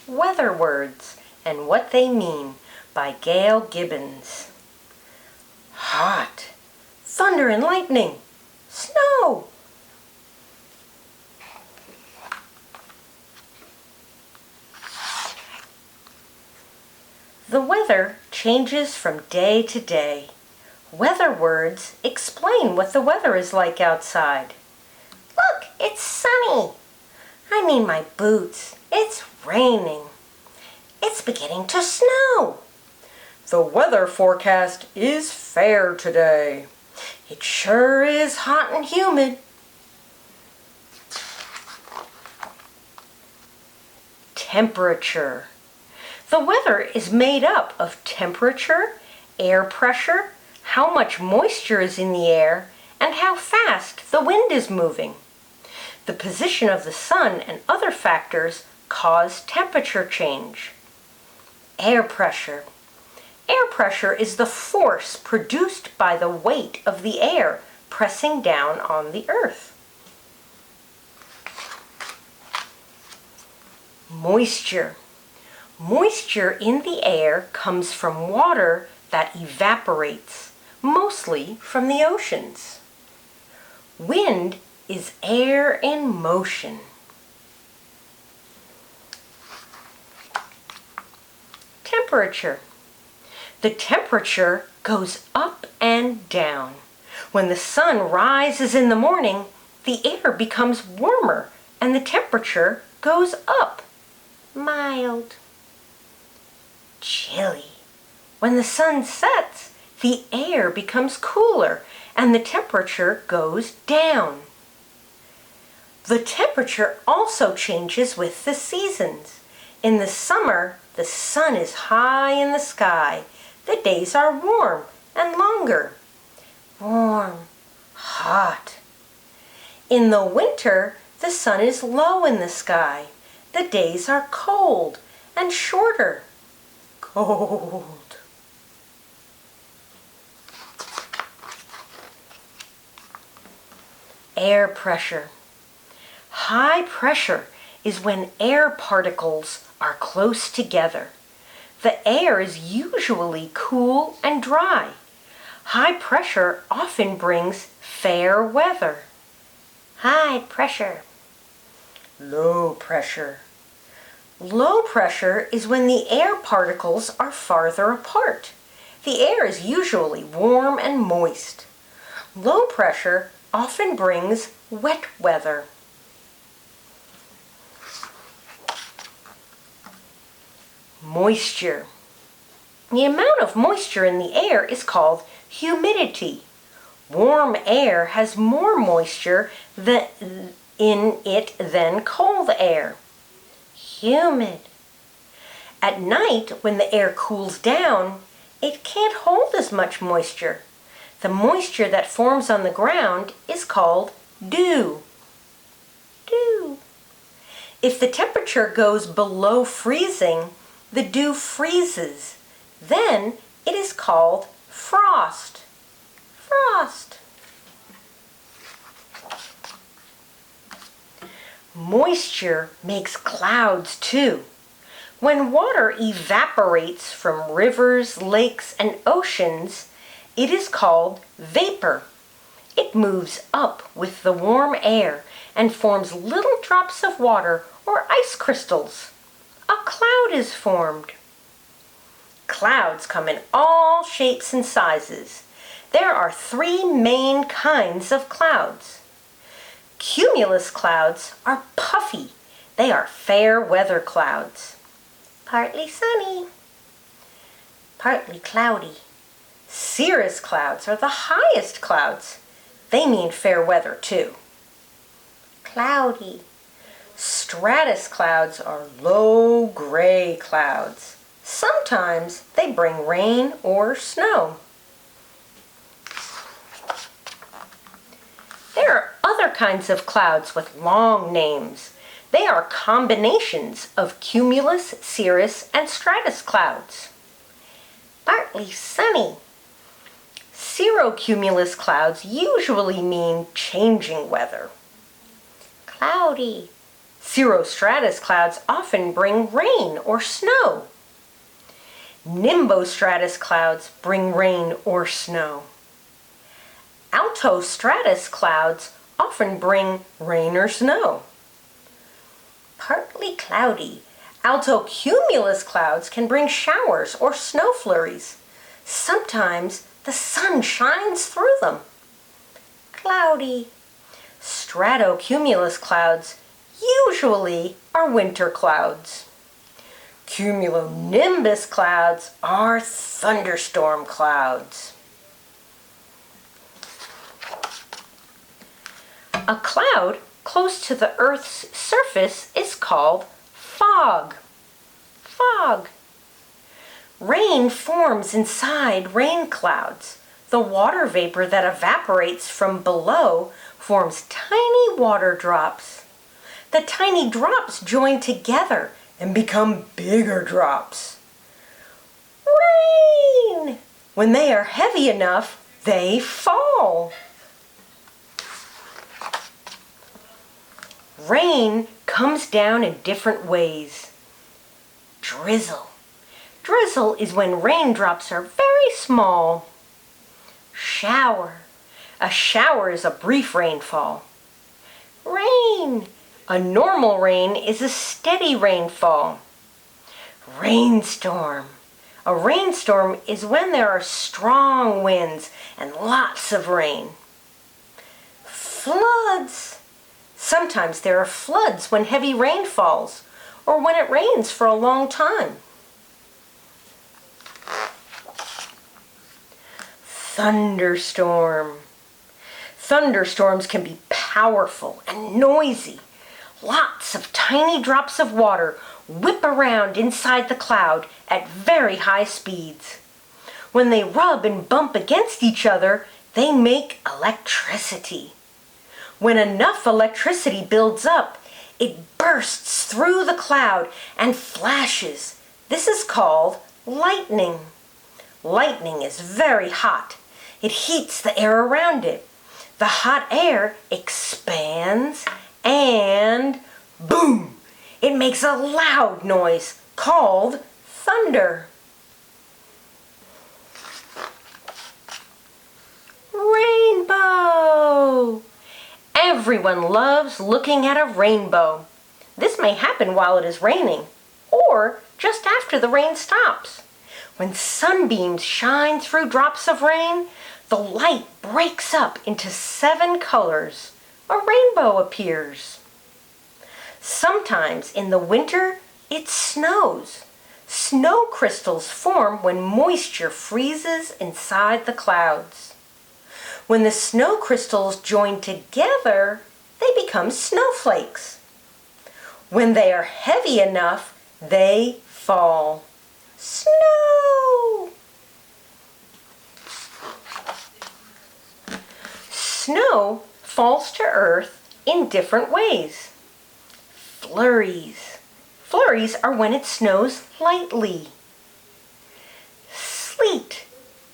Weather Words and What They Mean by Gail Gibbons. Hot, thunder and lightning, snow. The weather changes from day to day. Weather words explain what the weather is like outside. Look, it's sunny. I need my boots. It's raining. It's beginning to snow. The weather forecast is fair today. It sure is hot and humid. Temperature. The weather is made up of temperature, air pressure, how much moisture is in the air, and how fast the wind is moving. The position of the sun and other factors cause temperature change. Air pressure. Air pressure is the force produced by the weight of the air pressing down on the earth. Moisture. Moisture in the air comes from water that evaporates, mostly from the oceans. Wind is air in motion. Temperature. The temperature goes up and down. When the sun rises in the morning, the air becomes warmer and the temperature goes up. Mild. Chilly. When the sun sets, the air becomes cooler and the temperature goes down. The temperature also changes with the seasons. In the summer, the sun is high in the sky. The days are warm and longer. Warm, hot. In the winter, the sun is low in the sky. The days are cold and shorter. Cold. Air pressure. High pressure is when air particles are close together. The air is usually cool and dry. High pressure often brings fair weather. High pressure. Low pressure. Low pressure is when the air particles are farther apart. The air is usually warm and moist. Low pressure often brings wet weather. Moisture. The amount of moisture in the air is called humidity. Warm air has more moisture in it than cold air. Humid. At night, when the air cools down, it can't hold as much moisture. The moisture that forms on the ground is called dew. Dew. If the temperature goes below freezing, the dew freezes. Then it is called frost. Frost. Moisture makes clouds too. When water evaporates from rivers, lakes, and oceans, it is called vapor. It moves up with the warm air and forms little drops of water or ice crystals. A cloud is formed. Clouds come in all shapes and sizes. There are three main kinds of clouds. Cumulus clouds are puffy. They are fair weather clouds. Partly sunny, partly cloudy. Cirrus clouds are the highest clouds. They mean fair weather too. Cloudy. Stratus clouds are low gray clouds. Sometimes they bring rain or snow. There are other kinds of clouds with long names. They are combinations of cumulus, cirrus, and stratus clouds. Partly sunny. Cirrocumulus clouds usually mean changing weather. Cloudy. Cirrostratus clouds often bring rain or snow. Nimbostratus clouds bring rain or snow. Altostratus clouds often bring rain or snow. Partly cloudy, altocumulus clouds can bring showers or snow flurries. Sometimes the sun shines through them. Cloudy. Stratocumulus clouds usually are winter clouds. Cumulonimbus clouds are thunderstorm clouds. A cloud close to the Earth's surface is called fog. Fog. Rain forms inside rain clouds. The water vapor that evaporates from below forms tiny water drops. The tiny drops join together and become bigger drops. Rain! When they are heavy enough, they fall. Rain comes down in different ways. Drizzle. Drizzle is when raindrops are very small. Shower. A shower is a brief rainfall. Rain. A normal rain is a steady rainfall. Rainstorm. A rainstorm is when there are strong winds and lots of rain. Floods. Sometimes there are floods when heavy rain falls or when it rains for a long time. Thunderstorm. Thunderstorms can be powerful and noisy. Lots of tiny drops of water whip around inside the cloud at very high speeds. When they rub and bump against each other, they make electricity. When enough electricity builds up, it bursts through the cloud and flashes. This is called lightning. Lightning is very hot. It heats the air around it. The hot air expands and boom! It makes a loud noise called thunder. Rainbow! Everyone loves looking at a rainbow. This may happen while it is raining or just after the rain stops. When sunbeams shine through drops of rain, the light breaks up into 7 colors. A rainbow appears. Sometimes in the winter, it snows. Snow crystals form when moisture freezes inside the clouds. When the snow crystals join together, they become snowflakes. When they are heavy enough, they fall. Snow! Snow falls to earth in different ways. Flurries. Flurries are when it snows lightly. Sleet.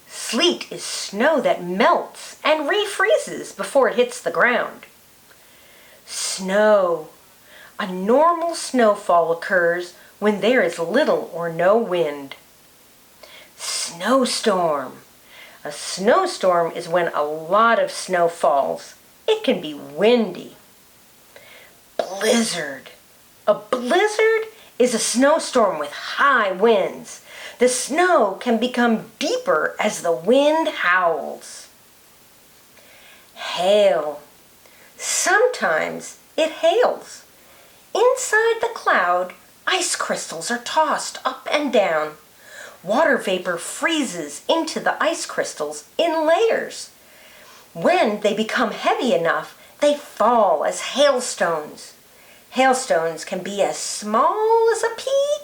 Sleet is snow that melts and refreezes before it hits the ground. Snow. A normal snowfall occurs when there is little or no wind. Snowstorm. A snowstorm is when a lot of snow falls. It can be windy. Blizzard. A blizzard is a snowstorm with high winds. The snow can become deeper as the wind howls. Hail. Sometimes it hails. Inside the cloud, ice crystals are tossed up and down. Water vapor freezes into the ice crystals in layers. When they become heavy enough, they fall as hailstones. Hailstones can be as small as a pea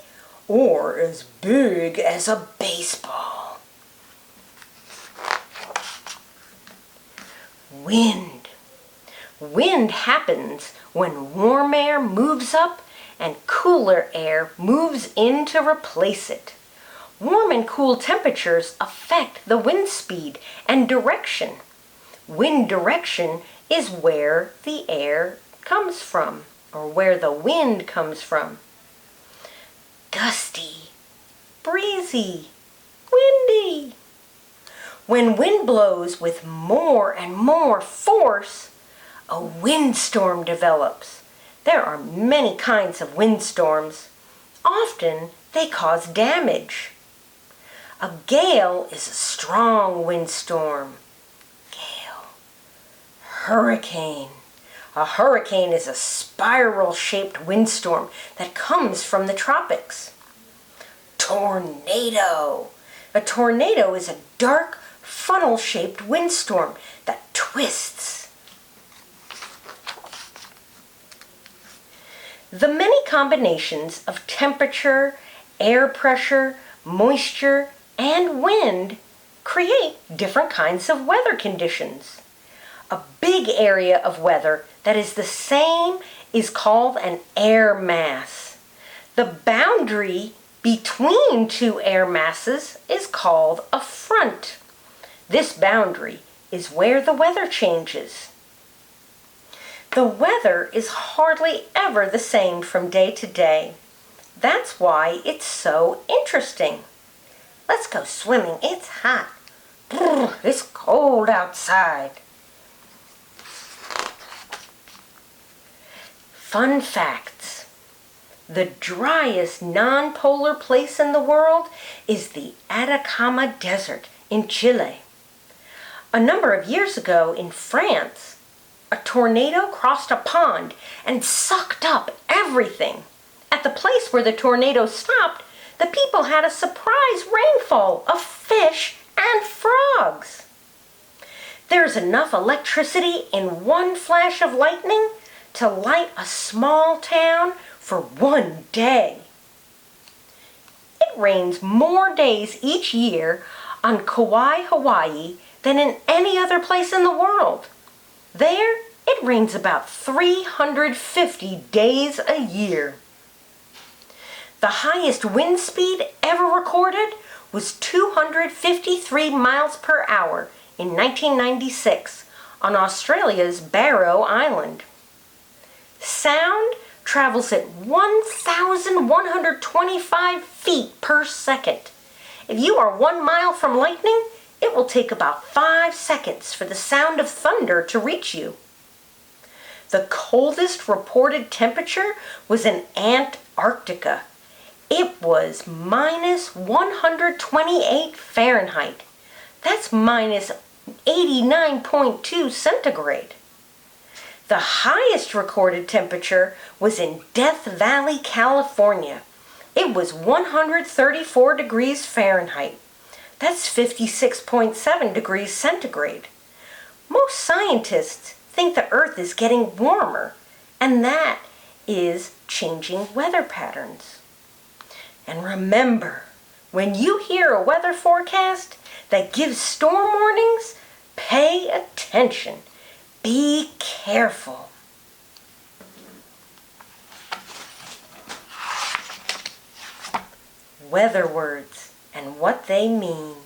or as big as a baseball. Wind. Wind happens when warm air moves up and cooler air moves in to replace it. Warm and cool temperatures affect the wind speed and direction. Wind direction is where the air comes from. or where the wind comes from. Gusty, breezy, windy. When wind blows with more and more force, a windstorm develops. There are many kinds of windstorms. Often they cause damage. A gale is a strong windstorm. Gale. Hurricane. A hurricane is a spiral-shaped windstorm that comes from the tropics. Tornado. A tornado is a dark, funnel-shaped windstorm that twists. The many combinations of temperature, air pressure, moisture, and wind create different kinds of weather conditions. A big area of weather that is the same is called an air mass. The boundary between two air masses is called a front. This boundary is where the weather changes. The weather is hardly ever the same from day to day. That's why it's so interesting. Let's go swimming. It's hot. It's cold outside. Fun facts. The driest non-polar place in the world is the Atacama Desert in Chile. A number of years ago in France, a tornado crossed a pond and sucked up everything. At the place where the tornado stopped, the people had a surprise rainfall of fish and frogs. There's enough electricity in one flash of lightning to light a small town for one day. It rains more days each year on Kauai, Hawaii than in any other place in the world. There, it rains about 350 days a year. The highest wind speed ever recorded was 253 miles per hour in 1996 on Australia's Barrow Island. Sound travels at 1,125 feet per second. If you are 1 mile from lightning, it will take about 5 seconds for the sound of thunder to reach you. The coldest reported temperature was in Antarctica. It was minus 128 Fahrenheit. That's minus 89.2 centigrade. The highest recorded temperature was in Death Valley, California. It was 134 degrees Fahrenheit. That's 56.7 degrees centigrade. Most scientists think the Earth is getting warmer, and that is changing weather patterns. And remember, when you hear a weather forecast that gives storm warnings, pay attention. Be careful. Weather words and what they mean.